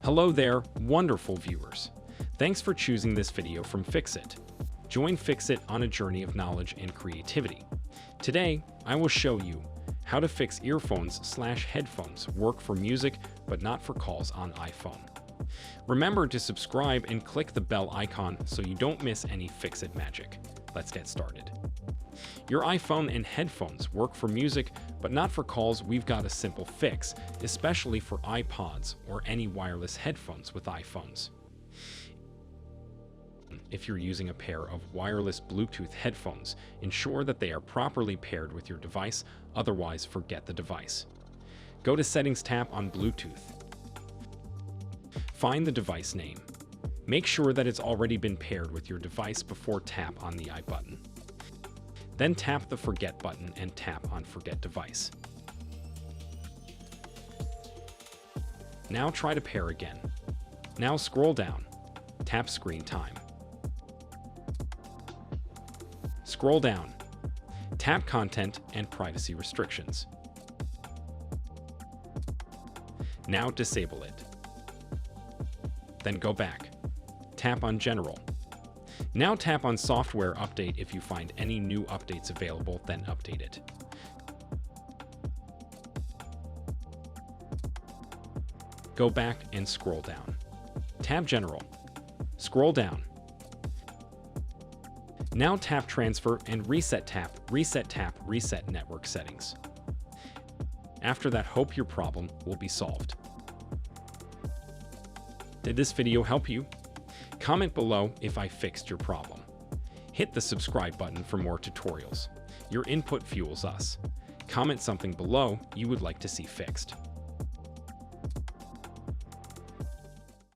Hello there, wonderful viewers. Thanks for choosing this video from Fixit. Join Fixit on a journey of knowledge and creativity. Today, I will show you how to fix earphones/headphones work for music but not for calls on iPhone. Remember to subscribe and click the bell icon so you don't miss any Fixit magic. Let's get started. Your iPhone and headphones work for music, but not for calls. We've got a simple fix, especially for iPods or any wireless headphones with iPhones. If you're using a pair of wireless Bluetooth headphones, ensure that they are properly paired with your device, otherwise forget the device. Go to Settings tab on Bluetooth. Find the device name. Make sure that it's already been paired with your device before tap on the I button. Then tap the Forget button and tap on Forget Device. Now try to pair again. Now scroll down. Tap Screen Time. Scroll down. Tap Content and Privacy Restrictions. Now disable it. Then go back. Tap on General. Now tap on Software Update. If you find any new updates available, then update it. Go back and scroll down. Tap General. Scroll down. Now tap Transfer and Reset tap Reset Network Settings. After that, hope your problem will be solved. Did this video help you? Comment below if I fixed your problem. Hit the subscribe button for more tutorials. Your input fuels us. Comment something below you would like to see fixed.